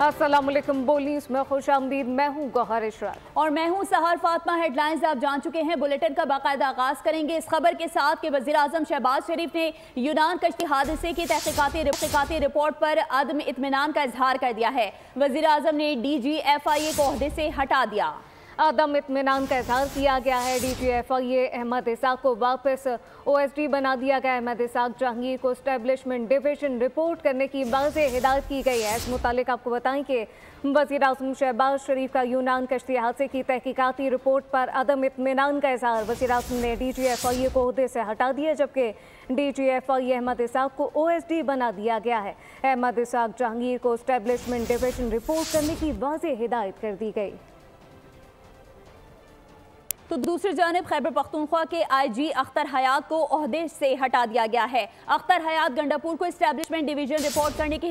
अस्सलामुअलैकुम, बोली इसमें खुशामदीद। मैं हूँ गौहर इशरात और मैं हूँ सहर फातिमा। हेडलाइंस आप जान चुके हैं। बुलेटिन का बाकायदा आगाज करेंगे इस खबर के साथ कि वज़ीर आज़म शहबाज शरीफ ने यूनान कश्ती हादसे की तहकीकाती रिपोर्ट पर अदम इत्मीनान का इजहार कर दिया है। वज़ीर आज़म ने DGFIA को ओहदे से हटा दिया। अदम इत्मीनान का इजहार किया गया है। DGFIA अहमद इसाक को वापस OSD बना दिया गया। अहमद इसाक जहांगीर को एस्टेब्लिशमेंट डिवीजन रिपोर्ट करने की वाज़ेह हिदायत की गई है। इस मुतालिक आपको बताएं कि वज़ीर आज़म शहबाज शरीफ का यूनान कश्ती हादसे की तहकीकाती रिपोर्ट पर अदम इत्मीनान का इजहार वज़ीर आज़म ने DGFIA को ओहदे से हटा दिया, जबकि DGFIA अहमद इसाक को OSD बना दिया गया है। अहमद इसाक जहांगीर को एस्टेब्लिशमेंट डिवीजन रिपोर्ट करने की वाज़ेह हिदायत कर दी गई। तो दूसरी जानिब खैबर पख्तूनख्वा के IG अख्तर हयात को ओहदे से हटा दिया गया है। अख्तर हयात गंडापुर को एस्टेब्लिशमेंट डिवीजन रिपोर्ट करने की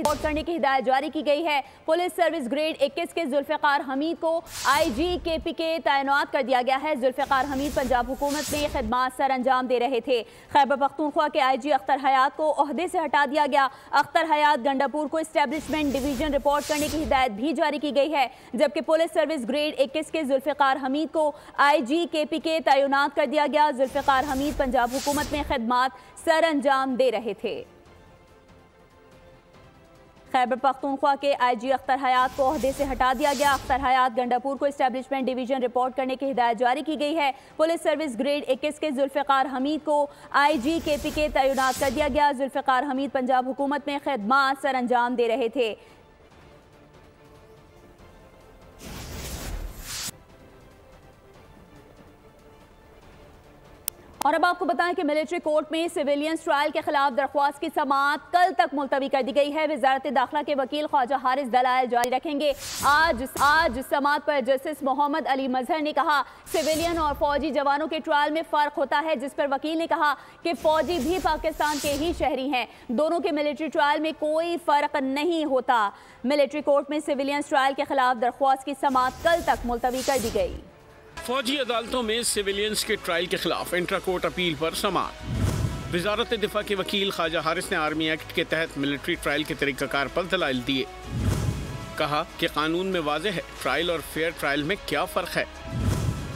हिदायत जारी की गई है। पुलिस सर्विस ग्रेड 21 के जुल्फ़िकार हमीद को IG KP के तैनात कर दिया गया है। जुल्फ़िकार हमीद पंजाब हुकूमत में खिदमात सर अंजाम दे रहे थे। खैबर पख्तूनख्वा के IG अख्तर हयात को ओहदे से हटा दिया गया। अख्तर हयात गंडापुर को एस्टेब्लिशमेंट डिवीजन रिपोर्ट करने की हिदायत भी जारी की गई है, जबकि पुलिस सर्विस ग्रेड 21 के जुल्फ़िकार हमीद को IG KP के तैनात कर दिया गया। जुल्फ़िकार हमीद पंजाब हुकूमत में खिदमात सर अंजाम दे रहे थे। खैबर पख्तूनख्वा के IG अख्तर हयात को ओहदे से हटा दिया गया। अख्तर हयात गंडापुर को एस्टेब्लिशमेंट डिवीजन रिपोर्ट करने की हिदायत जारी की गई है। पुलिस सर्विस ग्रेड 21 के जुल्फ़िकार हमीद को IG KP के तैनात कर दिया गया। जुल्फ़िकार हमीद पंजाब हुकूमत में खिदमात सर अंजाम दे रहे थे। और अब आपको बताएं कि मिलिट्री कोर्ट में सिविलियंस ट्रायल के खिलाफ दरख्वास्त की समाअत कल तक मुलतवी कर दी गई है। वज़ारत दाखिला के वकील ख्वाजा हारिस दलाइल जारी रखेंगे। आज समाअत पर जस्टिस मोहम्मद अली मजहर ने कहा सिविलियन और फौजी जवानों के ट्रायल में फ़र्क होता है, जिस पर वकील ने कहा कि फौजी भी पाकिस्तान के ही शहरी हैं। दोनों के मिलिट्री ट्रायल में कोई फ़र्क नहीं होता। मिलिट्री कोर्ट में सिविलियंस ट्रायल के खिलाफ दरख्वास्त की समाअत कल तक मुलतवी कर दी गई। फौजी अदालतों में सिविलियंस के ट्रायल के खिलाफ इंट्रा कोर्ट अपील पर समाअत। वजारत दिफा के वकील ख्वाजा हारिस ने आर्मी एक्ट के तहत मिलिट्री ट्रायल के तरीक़ाकार पर दलाइल दिए। कहा कि कानून में वाज़ेह है ट्रायल और फेयर ट्रायल में क्या फ़र्क है।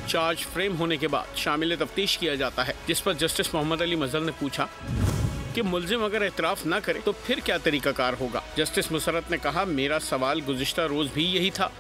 चार्ज फ्रेम होने के बाद शामिल तफ्तीश किया जाता है, जिस पर जस्टिस मोहम्मद अली मजहर ने पूछा कि मुल्जिम अगर एतराफ़ न करे तो फिर क्या तरीक़ाकार होगा। जस्टिस मुसरत ने कहा मेरा सवाल गुज़िश्ता रोज़ भी यही था,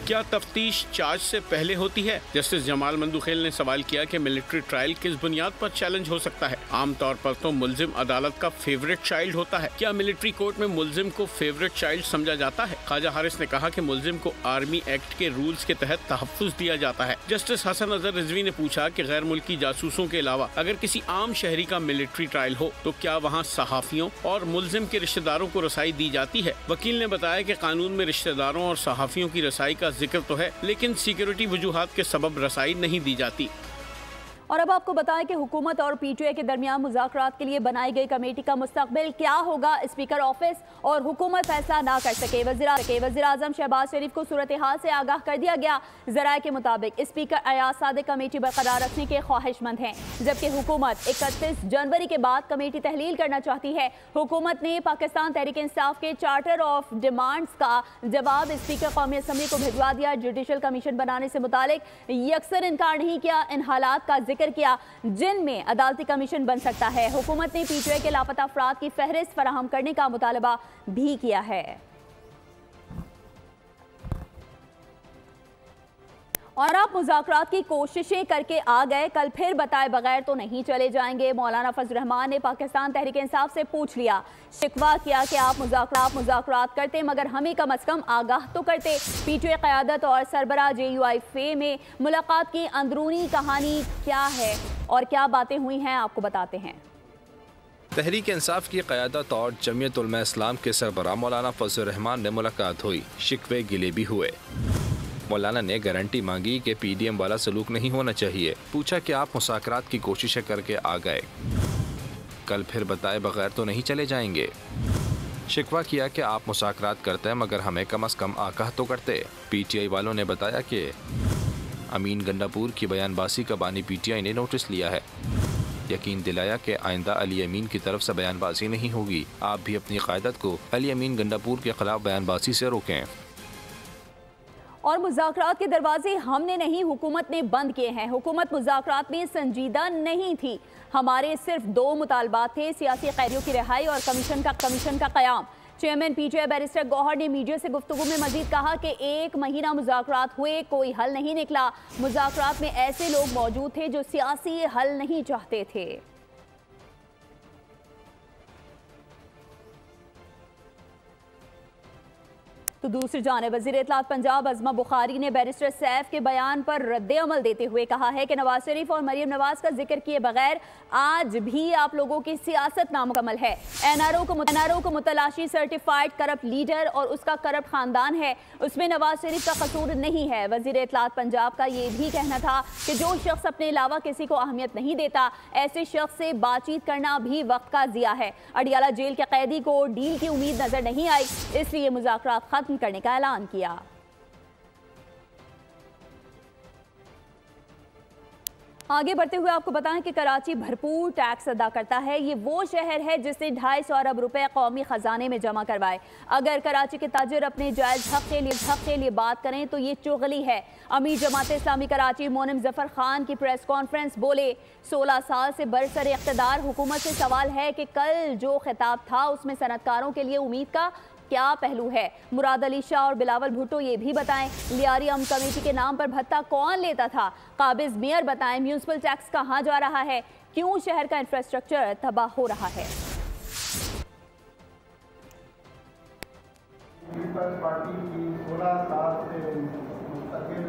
क्या तफ्तीश चार्ज से पहले होती है। जस्टिस जमाल मंदुखेल ने सवाल किया कि मिलिट्री ट्रायल किस बुनियाद पर चैलेंज हो सकता है। आमतौर पर तो मुल्जिम अदालत का फेवरेट चाइल्ड होता है, क्या मिलिट्री कोर्ट में मुल्जिम को फेवरेट चाइल्ड समझा जाता है। ख्वाजा हारिस ने कहा कि मुल्जिम को आर्मी एक्ट के रूल्स के तहत तहफ़्फ़ुज़ दिया जाता है। जस्टिस हसन अजहर रिजवी ने पूछा कि गैर मुल्की जासूसों के अलावा अगर किसी आम शहरी का मिलिट्री ट्रायल हो तो क्या वहाँ सहाफ़ियों और मुल्जिम के रिश्तेदारों को रसाई दी जाती है। वकील ने बताया कि कानून में रिश्तेदारों और सहाफ़ियों की रसाई का जिक्र तो है, लेकिन सिक्योरिटी वजूहात के सबब रसाई नहीं दी जाती। और अब आपको बताएं कि हुकूमत और PTI के दरमियान मुज़ाकरात के लिए बनाई गई कमेटी का मुस्तकबिल क्या होगा। स्पीकर ऑफिस और हुकूमत फैसला ना कर सके। वज़ीर आज़म शहबाज शरीफ को सूरत हाल से आगाह कर दिया गया। ज़राए के मुताबिक स्पीकर अयाज सादिक कमेटी बरकरार रखने के ख्वाहिशमंद हैं, जबकि हुकूमत 31 जनवरी के बाद कमेटी तहलील करना चाहती है। हुकूमत ने पाकिस्तान तहरीक इंसाफ के चार्टर ऑफ डिमांड्स का जवाब स्पीकर कौमी असम्बली को भिजवा दिया। जुडिशल कमीशन बनाने से मुतालिक यकसर इनकार नहीं किया, इन हालात का जिक्र किया जिनमें अदालती कमीशन बन सकता है। हुकूमत ने PTI के लापता अफराद की फहरिस्त फराहम करने का मुतालबा भी किया है। और आप मुज़ाकरात की कोशिशें करके आ गए, कल फिर बताए बगैर तो नहीं चले जाएंगे। मौलाना फजल रहमान ने पाकिस्तान तहरीक इंसाफ से पूछ लिया, शिकवा किया कि आप मुज़ाकरात करते मगर हमें कम अज़ कम आगाह तो करते। PTI क़यादत और सरबराह JUIFA में मुलाकात की अंदरूनी कहानी क्या है और क्या बातें हुई हैं, आपको बताते हैं। तहरीक इंसाफ की क़यादत और जमीयत उलमा इस्लाम के सरबराह मौलाना फजल रहमान ने मुलाकात हुई। शिकवे गिले भी हुए। मौलाना ने गारंटी मांगी कि PDM वाला सलूक नहीं होना चाहिए। पूछा कि आप मुज़ाकरात की कोशिशें करके आ गए, कल फिर बताए बगैर तो नहीं चले जाएंगे। शिकवा किया कि आप मुज़ाकरात करते हैं मगर हमें कम अज़ कम आगाह तो करते। PTI वालों ने बताया कि अमीन गंडापुर की बयानबाजी का बानी PTI ने नोटिस लिया है। यकीन दिलाया कि आइंदा अली अमीन की तरफ से बयानबाजी नहीं होगी। आप भी अपनी क़यादत को अली अमीन गंडापुर के खिलाफ बयानबाजी से रोकें। और मुज़ाकरात के दरवाजे हमने नहीं, हुकूमत ने बंद किए हैं। हुकूमत मुज़ाकरात में संजीदा नहीं थी। हमारे सिर्फ 2 मुतालबात थे, सियासी कैदियों की रिहाई और कमीशन का क़याम। चेयरमैन पीटीआई बैरिस्टर गौहर ने मीडिया से गुफ्तगू में मजीद कहा कि 1 महीना मुज़ाकरात हुए, कोई हल नहीं निकला। मुज़ाकरात में ऐसे लोग मौजूद थे जो सियासी हल नहीं चाहते थे। तो दूसरी जानिब वज़ीर इत्तलात पंजाब अज़मा बुखारी ने बैरिस्टर सैफ के बयान पर रद्द-ए-अमल देते हुए कहा है कि नवाज शरीफ और मरियम नवाज का जिक्र किए बगैर आज भी आप लोगों की सियासत नामुकम्मल है। एनआरओ को मुतलाशी सर्टिफाइड करप्ट लीडर और उसका करप्ट खानदान है, उसमें नवाज शरीफ का कसूर नहीं है। वज़ीर इत्तलात पंजाब का ये भी कहना था कि जो शख्स अपने अलावा किसी को अहमियत नहीं देता, ऐसे शख्स से बातचीत करना भी वक्त का ज़िया है। अडियाला जेल के कैदी को डील की उम्मीद नजर नहीं आई, इसलिए मुज़ाकरात खत्म करने का ऐलान किया। आगे बढ़ते हुए आपको बताएं कि कराची भरपूर टैक्स अदा करता है। ये वो शहर है जिसने 250 अरब रुपए कौमी खजाने में जमा करवाए। अगर कराची के ताजिर अपने जायज हक के लिए बात करें तो ये चुगली है। अमीर जमात इस्लामी कराची मोनम जफर खान की प्रेस कॉन्फ्रेंस बोले, 16 साल से बरसर इख्तिदार हुकूमत से सवाल है कि कल जो खिताब था उसमें सनतकारों के लिए उम्मीद का क्या पहलू है। मुराद अली शाह और बिलावल भुट्टो ये भी बताएं, लियारी अम कमेटी के नाम पर भत्ता कौन लेता था। काबिज मेयर बताएं, म्यूनिसिपल टैक्स कहां जा रहा है, क्यों शहर का इंफ्रास्ट्रक्चर तबाह हो रहा है। पीपल्स पार्टी की 16 साल से मुस्तकिल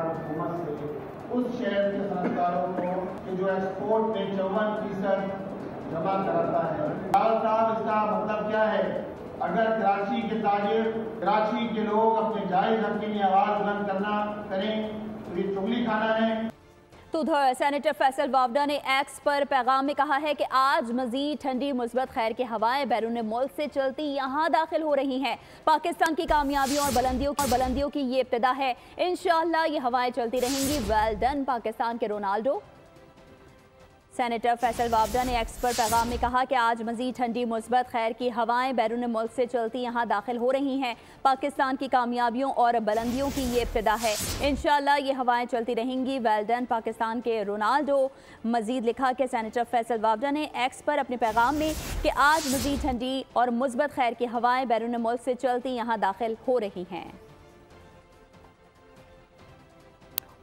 हुकूमत से उस शहर के सनतकारों को कि जो एक्सपोर्ट में 54% जमा कराता है। साहब, इसका मतलब क्या है? अगर कराची के ताजिर, कराची के लोग अपने जायज हक के लिए आवाज बुलंद करें तो ये चुगली खाना है। तो उधर सेनेटर फैसल वावडा ने एक्स पर पैगाम में कहा है कि आज मजीद ठंडी मुस्बत खैर की हवाएं बैरून मुल्क से चलती यहाँ दाखिल हो रही हैं। पाकिस्तान की कामयाबियों और बुलंदियों की ये इब्तिदा है। इंशाअल्लाह ये हवाएं चलती रहेंगी। वेल डन पाकिस्तान के रोनाल्डो। सेनेटर फैसल वावडा ने एक्स पर पैगाम में कहा कि आज मजीद ठंडी मुस्बत खैर की हवाएं बैरून मुल्क से चलती यहाँ दाखिल हो रही हैं। पाकिस्तान की कामयाबियों और बुलंदियों की ये इब्तिदा है। इंशाअल्लाह ये हवाएं चलती रहेंगी। वेल डन पाकिस्तान के रोनाल्डो। मजीद लिखा कि सेनेटर फैसल वावडा ने एक्स पर अपने पैगाम में कि आज मजीद ठंडी और मुस्बत खैर की हवाएं बैरून मुल्क से चलती यहाँ दाखिल हो रही हैं।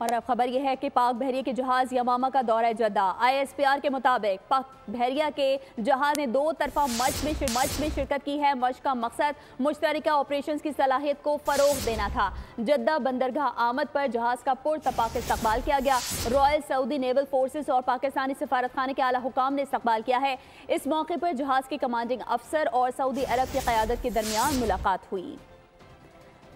और अब खबर यह है कि पाक बहरिया के जहाज यमामा का दौरा जद्दा। ISPR के मुताबिक पाक बहरिया के जहाज ने 2 तरफा मश्क में शिरकत की है। मश्क का मकसद मुश्तरका ऑपरेशंस की सलाहियत को फरोग देना था। जद्दा बंदरगाह आमद पर जहाज का पुरतपाक इस्तकबाल किया गया। रॉयल सऊदी नेवल फोर्सेस और पाकिस्तानी सफारत खाने के आला हुकाम ने इस्तकबाल किया है। इस मौके पर जहाज के कमांडिंग अफसर और सऊदी अरब की क़यादत के दरमियान मुलाकात हुई।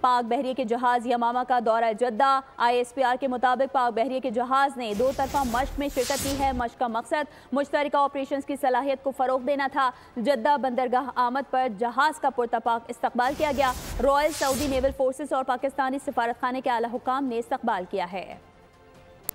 पाक बहरिया के जहाज यमामा का दौरा जद्दा। ISPR के मुताबिक पाक बहरिया के जहाज ने 2 तरफा मश्क में शिरकत की है। मश्क का मकसद मुश्तरका ऑपरेशंस की सलाहियत को फरोग देना था। जद्दा बंदरगाह आमद पर जहाज का पुरतपाक इस्तकबाल किया गया। रॉयल सऊदी नेवल फोर्सेस और पाकिस्तानी सफारत खाने के आला हुकाम ने इस्तकबाल किया है।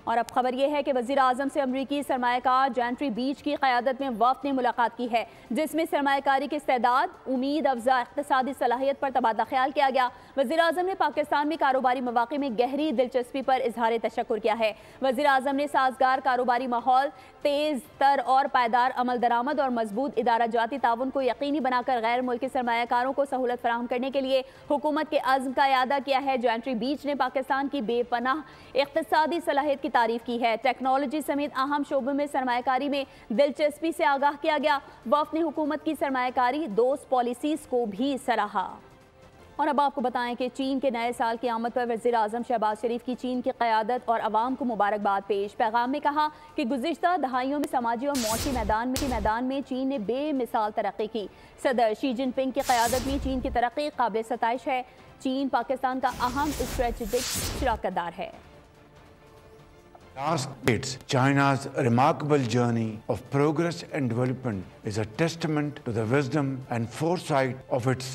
और अब खबर यह है कि वज़ीर आज़म से अमरीकी सरमायाकार जेंट्री बीच की क़यादत में वफ़द ने मुलाकात की है, जिसमें सरमायाकारी की इस्तेदाद, उम्मीद अफजा इक़्तिसादी सलाहियत पर तबादला ख्याल किया गया। वज़ीर आज़म ने पाकिस्तान में कारोबारी मौक़े में गहरी दिलचस्पी पर इजहार तशक्कुर किया है। वज़ीर आज़म ने साजगार कारोबारी माहौल, तेज़ तर और पायदार अमल दरामद और मजबूत इदारा जाती ताउन को यकीनी बनाकर गैर मुल्की सरमायाकारों को सहूलत फराहम करने के लिए हुकूमत के अज़्म का इयादा किया है। जेंट्री बीच ने पाकिस्तान की बेपनाह इक़्तिसादी सलाहियत की तारीफ की है। टेक्नोलॉजी समेत अहम शोबों में सरमायाकारी में दिलचस्पी से आगाह किया गया। वफ़द ने हुकूमत की सरमायाकारी दोस्त पॉलिसीज़ को भी सराहा। और अब आपको बताएं कि चीन के नए साल की आमद पर वज़ीर आज़म शहबाज शरीफ की चीन की क़यादत और अवाम को मुबारकबाद पेश। पैगाम में कहा कि गुज़िश्ता दहाइयों में समाजी और मौसी मैदान में चीन ने बेमिसाल तरक्की की। सदर शी जिनपिंग की क़यादत में चीन की तरक्की काबिल सताइश है। चीन पाकिस्तान का अहम स्ट्रेटेजिक शराकतदार है। Last decades, China's remarkable journey of progress and development is a testament to the wisdom and foresight of its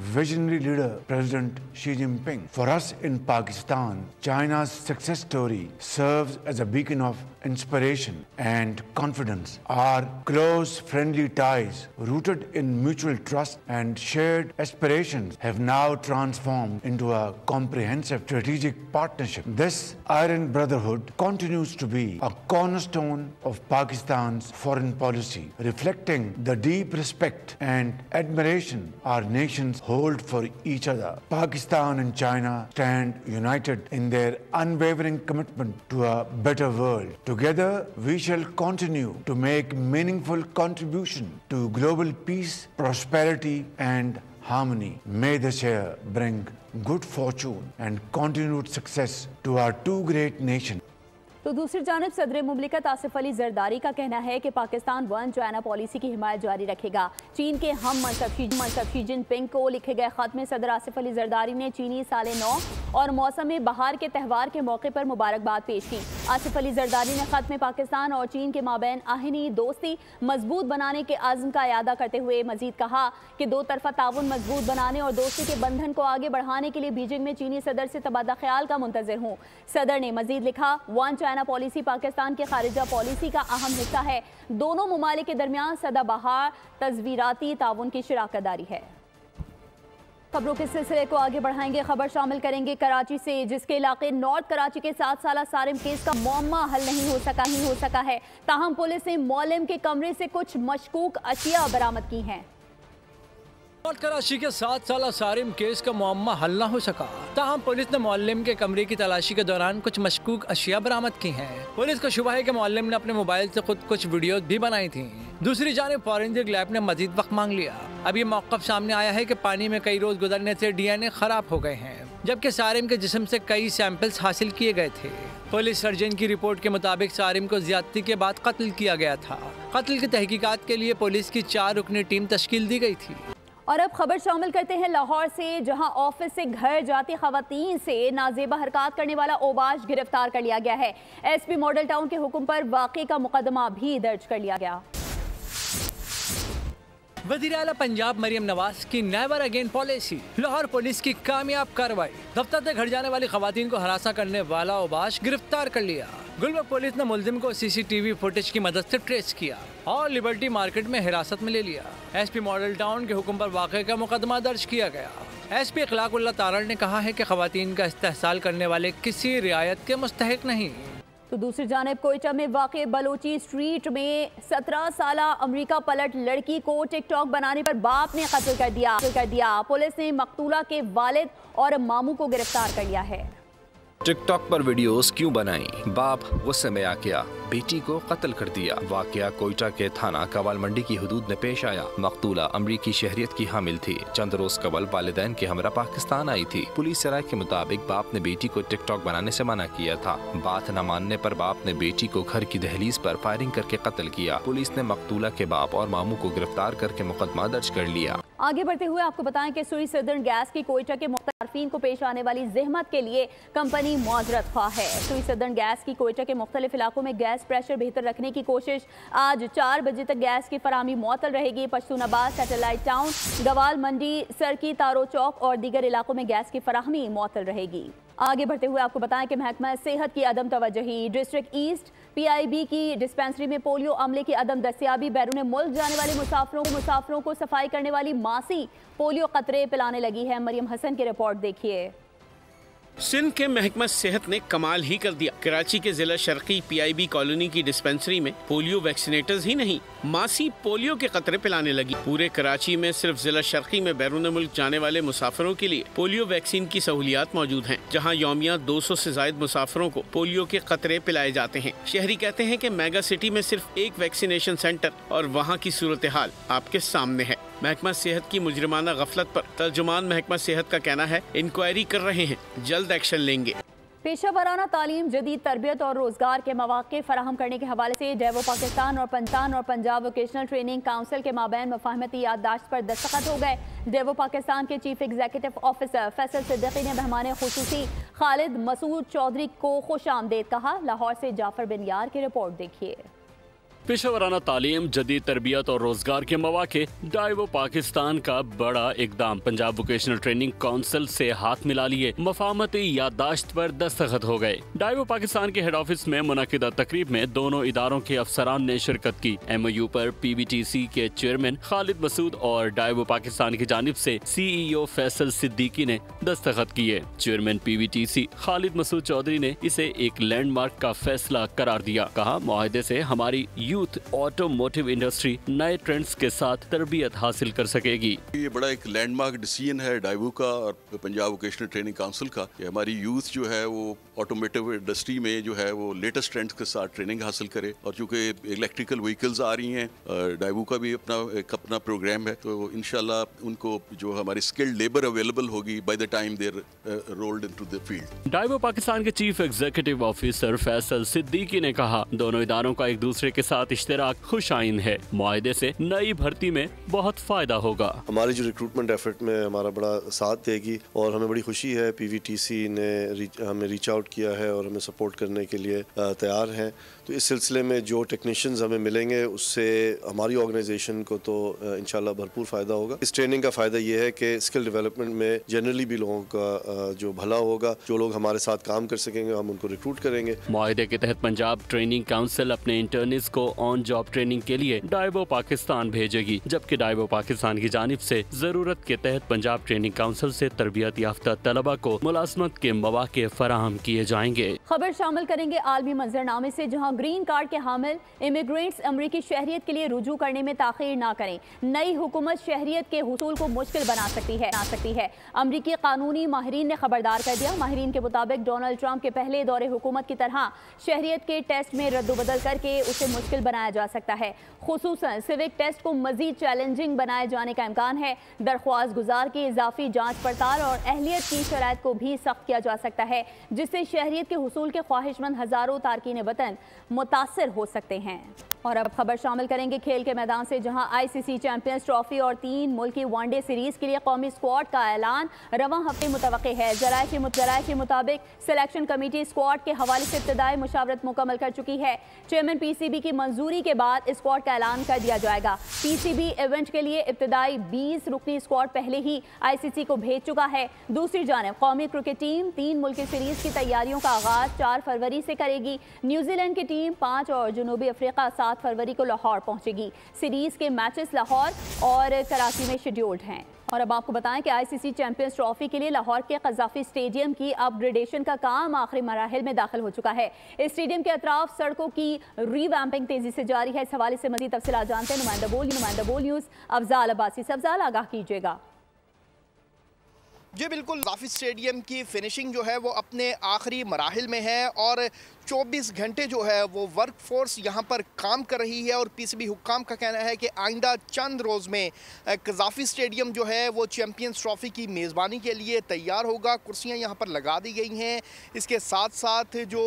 visionary leader, President Xi Jinping. For us in Pakistan, China's success story serves as a beacon of inspiration and confidence. Our close, friendly ties, rooted in mutual trust and shared aspirations, have now transformed into a comprehensive strategic partnership. This Iron Brotherhood continues to be a cornerstone of Pakistan's foreign policy, reflecting the deep respect and admiration our nations hold for each other. Pakistan and China stand united in their unwavering commitment to a better world. Together, we shall continue to make meaningful contribution to global peace, prosperity, and harmony. May this year bring good fortune and continued success to our two great nations. तो दूसरी जानब सदर मुमलिकत आसिफ अली जरदारी का कहना है कि Pakistan one China policy की हिमायत जारी रखेगा। चीन के हम मनसब शी जिनपिंग को लिखे गए खत में सदर आसिफ अली जरदारी ने चीनी साले नौ और मौसम बहार के त्यौहार के मौके पर मुबारकबाद पेश की। आसिफ अली जरदारी ने खत में पाकिस्तान और चीन के माबैन आहनी दोस्ती मजबूत बनाने के अज़्म का यादा करते हुए मजीद कहा कि दो तरफा ताउन मजबूत बनाने और दोस्ती के बंधन को आगे बढ़ाने के लिए बीजिंग में चीनी सदर से तबादला ख्याल का मुंतज़िर हूँ। सदर ने मजीद लिखा, वन चाइना पॉलिसी पाकिस्तान की खारिजा पॉलिसी का अहम हिस्सा है। दोनों ममालिक के दरमियान सदाबहार तज़वीराती ताउन की शराकत दारी है। खबरों के सिलसिले को आगे बढ़ाएंगे। खबर शामिल करेंगे कराची से, जिसके इलाके नॉर्थ कराची के 7 साला सारिम केस का मुअम्मा हल नहीं हो सका है। ताहम पुलिस ने मौलम के कमरे से कुछ मशकूक अशिया बरामद की हैं। नॉर्थ कराची के 7 साला सारिम केस का मुअम्मा हल न हो सका। ताहम पुलिस ने मौलम के कमरे की तलाशी के दौरान कुछ मशकूक अशिया बरामद की हैं। पुलिस को शुबा है कि मौलम ने अपने मोबाइल से खुद कुछ वीडियो भी बनाई थी। दूसरी जानिब फॉरेंसिक लैब ने मजीद वक्त मांग लिया। अब ये मौक़िफ़ सामने आया है कि पानी में कई रोज गुजरने से DNA खराब हो गए हैं, जबकि सारिम के जिस्म से कई सैंपल्स हासिल किए गए थे। पुलिस सर्जन की रिपोर्ट के मुताबिक सारिम को ज्यादती के बाद कत्ल किया गया था। कत्ल की तहकीकात के लिए पुलिस की 4 रुकनी टीम तश्कील दी गई थी। और अब खबर शामिल करते हैं लाहौर से, जहां ऑफिस से घर जाती खवातीन से नाजेबा हरकत करने वाला ओबाश गिरफ्तार कर लिया गया है। SP मॉडल टाउन के हुक्म पर वाक़े का मुकदमा भी दर्ज कर लिया गया। वज़ीर आला पंजाब मरियम नवाज की never again policy, Lahore police की कामयाब कार्रवाई। दफ्तर से घर जाने वाली खवातीन को हरासा करने वाला ओबाश गिरफ्तार कर लिया। गुलबर्ग पुलिस ने मुलजिम को CCTV फुटेज की मदद से ट्रेस किया और लिबर्टी मार्केट में हिरासत में ले लिया। SP मॉडल टाउन के हुक्म पर वाक़े का मुकदमा दर्ज किया गया। SP इखलाकुल्लाह तारड़ ने कहा है कि खवातीन का इस्तेहसाल करने वाले किसी रियायत के मुस्तहिक नहीं। तो दूसरी जानिब कोयटा में वाक़े बलोची स्ट्रीट में 17 साला अमरीका पलट लड़की को टिकटॉक बनाने पर बाप ने कत्ल कर दिया। पुलिस ने मकतूला के वालिद और मामू को गिरफ्तार कर लिया है। टिकटॉक पर वीडियोस क्यों बनाई, बाप गुस्से में आ गया, बेटी को कत्ल कर दिया। वाकया कोयटा के थाना कवाल मंडी की हदूद में पेश आया। मकतूला अमरीकी शहरियत की हामिल थी। चंद रोज कबल वालिदैन के हमरा पाकिस्तान आई थी। पुलिस राय के मुताबिक बाप ने बेटी को टिकटॉक बनाने से मना किया था। बात न मानने पर बाप ने बेटी को घर की दहलीज पर फायरिंग करके कत्ल किया। पुलिस ने मकतूला के बाप और मामू को गिरफ्तार करके मुकदमा दर्ज कर लिया। आगे बढ़ते हुए आपको बताएं कि सुई सदर्न गैस की कोयटा के मुख्तलिफीन को पेश आने वाली जहमत के लिए कंपनी मुआवजत ख्वाह है। सुई सदर्न गैस की कोयटा के मुख्तलिफ इलाकों में गैस प्रेशर बेहतर रखने की कोशिश। आज 4 बजे तक गैस की फराहमी मुअत्तल रहेगी। पश्तूनाबाद, सैटेलाइट टाउन, गवाल मंडी, सरकी, तारो चौक और दीगर इलाकों में गैस की फराहमी मुअत्तल रहेगी। आगे बढ़ते हुए आपको बताएं कि महकमा सेहत की अदम तवज्जुही, डिस्ट्रिक्ट ईस्ट PIB की डिस्पेंसरी में पोलियो अमले की अदम दस्तियाबी, बैरून मुल्क जाने वाले मुसाफिरों को सफाई करने वाली मासी पोलियो कतरे पिलाने लगी है। मरियम हसन की रिपोर्ट देखिए। सिंध के महकमा सेहत ने कमाल ही कर दिया। कराची के जिला शर्की PIB कॉलोनी की डिस्पेंसरी में पोलियो वैक्सीनेटर्स ही नहीं, मासी पोलियो के कतरे पिलाने लगी। पूरे कराची में सिर्फ जिला शर्की में बैरून मुल्क जाने वाले मुसाफिरों के लिए पोलियो वैक्सीन की सहूलियात मौजूद हैं, जहां यौमिया 200 से जायद मुसाफिरों को पोलियो के कतरे पिलाए जाते हैं। शहरी कहते हैं कि मेगा सिटी में सिर्फ एक वैक्सीनेशन सेंटर और वहाँ की सूरत हाल आपके सामने है। महकमा सेहत की मुजरिमाना गफलत पर तर्जुमान महकमा सेहत का कहना है इंक्वायरी कर रहे हैं, जल्द एक्शन लेंगे। पेशा वराना तालीम, जदीद तरबियत और रोजगार के मौके फराहम करने के हवाले से डेवो पाकिस्तान और पंजाब वोकेशनल ट्रेनिंग काउंसिल के माबैन मुफाहमती याददाश्त पर दस्तखत हो गए। डेवो पाकिस्तान के chief executive officer Faisal Siddiqui ने मेहमान खुसूसी खालिद मसूद चौधरी को खुश आमदेद कहा। लाहौर से जाफर बिन यार की रिपोर्ट देखिए। पेशेवराना तालीम, जदीद तरबियत और रोजगार के मौके, डाइवो पाकिस्तान का बड़ा इकदाम। पंजाब वोकेशनल ट्रेनिंग काउंसिल से हाथ मिला लिए, मफाहमती याददाश्त पर दस्तखत हो गए। डाइवो पाकिस्तान के हेड ऑफिस में मुनक़िदा तकरीब में दोनों इदारों के अफसरान ने शिरकत की। MOU पर PBTC के चेयरमैन खालिद मसूद और डाइवो पाकिस्तान की जानिब से CEO फैसल सिद्दीकी ने दस्तखत किए। चेयरमैन PBTC खालिद मसूद चौधरी ने इसे एक लैंडमार्क का फैसला करार दिया। कहा, मुआहदे से हमारी यूथ ऑटोमोटिव इंडस्ट्री नए ट्रेंड्स के साथ तरबियत हासिल कर सकेगी। ये बड़ा एक लैंडमार्क डिसीजन है डाइवो का और पंजाब वोकेशनल ट्रेनिंग काउंसिल का कि हमारी यूथ जो है वो ऑटोमोटिव इंडस्ट्री में जो है वो लेटेस्ट ट्रेंड्स के साथ ट्रेनिंग हासिल करे। और चूँकि इलेक्ट्रिकल व्हीकल्स आ रही हैं, डाइवो का भी अपना प्रोग्राम है, तो इंशाल्लाह उनको जो हमारी स्किल्ड लेबर अवेलेबल होगी by the time they're rolled into the field. Daewoo Pakistan के chief executive officer Faisal Siddiqui ने कहा, दोनों इदारों का एक दूसरे के साथ इश्तिराक खुशाइन है। मुआहदे से नई भर्ती में बहुत फायदा होगा। हमारी जो रिक्रूटमेंट एफर्ट में हमारा बड़ा साथ देगी और हमें बड़ी खुशी है PBTC ने हमें रीच आउट किया है और हमें सपोर्ट करने के लिए तैयार हैं। तो इस सिलसिले में जो टेक्नीशियंस हमें मिलेंगे उससे हमारी ऑर्गेनाइजेशन को तो इंशाल्लाह भरपूर फ़ायदा होगा। इस ट्रेनिंग का फ़ायदा ये है कि स्किल डेवलपमेंट में जनरली भी लोगों का जो भला होगा, जो लोग हमारे साथ काम कर सकेंगे हम उनको रिक्रूट करेंगे। मुआहदे के तहत पंजाब ट्रेनिंग काउंसिल अपने इंटर्निस को ऑन जॉब ट्रेनिंग के लिए डाइवो पाकिस्तान भेजेगी, जबकि डाइवो पाकिस्तान की जानिब से जरूरत के तहत पंजाब ट्रेनिंग काउंसिल से तरबियत याफ्ता तलबा को मुलाजमत के मौके फराहम किए जाएंगे। खबर शामिल करेंगे आलमी मंजरनामे से, जहां ग्रीन कार्ड के हामिल इमिग्रेंट्स अमरीकी शहरियत के लिए रुजू करने में ताखीर ना करें। नई हुकूमत शहरियत के हुसूल को मुश्किल बना सकती है। अमरीकी कानूनी माहिरीन ने खबरदार कर दिया। माहिरीन के मुताबिक डोनाल्ड ट्रंप के पहले दौरे हुकूमत की तरह शहरियत के टेस्ट में रद्दबदल करके उसे मुश्किल बनाया जा सकता है। खुसूसन सिविक टेस्ट को मजीद चैलेंजिंग बनाए जाने का इम्कान है। दरख्वास्त गुजार की इजाफी जांच पड़ताल और अहलियत की शराइत को भी सख्त किया जा सकता है, जिससे शहरियत के हुसूल के ख्वाहिशमंद हजारों तारकीन वतन मुतासर हो सकते हैं। और अब खबर शामिल करेंगे खेल के मैदान से, जहां ICC चैंपियंस ट्रॉफी और 3 मुल्की वनडे सीरीज के लिए कौमी स्क्वाड का ऐलान रवां हफ्ते मुतवक्किल है। जराये के मुताबिक सिलेक्शन कमेटी स्क्वाड के हवाले से इब्तिदाई मुशावरत मुकम्मल कर चुकी है। चेयरमैन PCB की मंजूरी के बाद स्क्वाड का ऐलान कर दिया जाएगा। PCB इवेंट के लिए इब्तिदाई 20 रुकनी स्क्वाड पहले ही ICC को भेज चुका है। दूसरी जानिब कौमी क्रिकेट टीम 3 मुल्की सीरीज की तैयारियों का आगाज 4 फरवरी से करेगी। न्यूजीलैंड की टीम 5 और जनूबी अफ्रीका 7 फरवरी को लाहौर पहुंचेगी। सीरीज के मैचेस लाहौर और कराची में शेड्यूल्ड हैं। और अब आपको बताएं कि ICC चैंपियंस ट्रॉफी के लिए लाहौर के कज़ाफी स्टेडियम की अपग्रेडेशन का काम आखिरी मराहिल में दाखिल हो चुका है। इस स्टेडियम के अतराफ सड़कों की रीवैम्पिंग तेजी से जारी है। इस हवाले से मज़ीद तफसीलात जानते हैं नुमाइंदा बोल न्यूज़ अफजाल अब्बासी से। अफजाल, आगाह कीजिएगा। जी बिल्कुल, कज़ाफी स्टेडियम की फिनिशिंग जो है वो अपने आखिरी मराहिल में है और 24 घंटे जो है वो वर्क फोर्स यहाँ पर काम कर रही है। और PCB हुक्काम का कहना है कि आइंदा चंद रोज़ में कज़ाफी स्टेडियम जो है वो चैम्पियंस ट्रॉफ़ी की मेज़बानी के लिए तैयार होगा। कुर्सियाँ यहाँ पर लगा दी गई हैं। इसके साथ साथ जो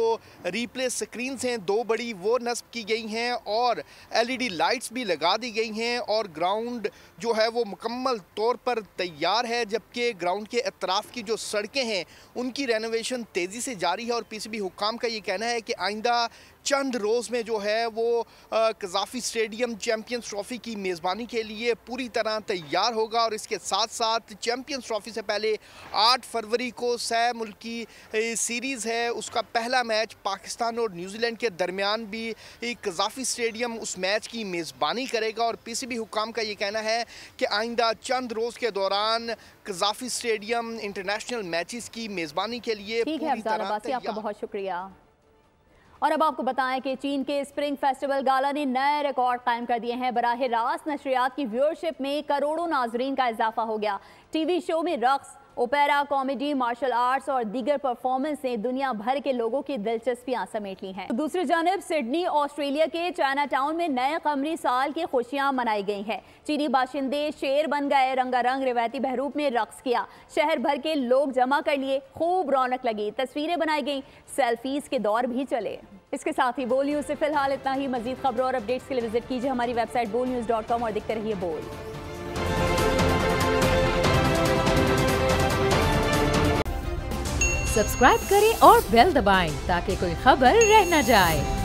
रीप्ले स्क्रीन्स हैं 2 बड़ी वो नस्ब की गई हैं और LED लाइट्स भी लगा दी गई हैं। और ग्राउंड जो है वो मुकम्मल तौर पर तैयार है, जबकि ग्राउंड के अतराफ़ की जो सड़कें हैं उनकी रेनोवेशन तेज़ी से जारी है। और PCB हुक्काम का ये कहना है कि आइंदा चंद रोज़ में जो है वो कज़ाफी स्टेडियम चैम्पियंस ट्रॉफ़ी की मेज़बानी के लिए पूरी तरह तैयार होगा। और इसके साथ साथ चैम्पियंस ट्रॉफ़ी से पहले 8 फरवरी को सह मुल्की सीरीज़ है, उसका पहला मैच पाकिस्तान और न्यूजीलैंड के दरमियान भी कज़ाफी स्टेडियम उस मैच की मेज़बानी करेगा। और PCB हुक्काम का ये कहना है कि आइंदा चंद रोज़ के दौरान कज़ाफी स्टेडियम इंटरनेशनल मैचेस की मेज़बानी के लिए पूरी तरह तैयार। आपका बहुत शुक्रिया। और अब आपको बताएं कि चीन के स्प्रिंग फेस्टिवल गाला ने नए रिकॉर्ड कायम कर दिए हैं। बराह रास्त नशरियात की व्यूअरशिप में करोड़ों नाजरीन का इजाफा हो गया। TV शो में रक्स, ओपेरा, कॉमेडी, मार्शल आर्ट्स और दीगर परफॉर्मेंस ने दुनिया भर के लोगों की दिलचस्पियां समेट ली हैं। दूसरी जानिब सिडनी, ऑस्ट्रेलिया के चाइना टाउन में नए कमरी साल की खुशियां मनाई गई हैं। चीनी बाशिंदे शेर बन गए, रंगारंग रिवायती बहरूप में रक्स किया। शहर भर के लोग जमा कर लिए, खूब रौनक लगी, तस्वीरें बनाई गई, सेल्फीज के दौर भी चले। इसके साथ ही बोल न्यूज़ से फिलहाल इतना ही। मजीद खबरों और अपडेट्स के लिए विजिट कीजिए हमारी वेबसाइट bolnews.com और देखते रहिए बोल। सब्सक्राइब करें और बेल दबाएं ताकि कोई खबर रह न जाए।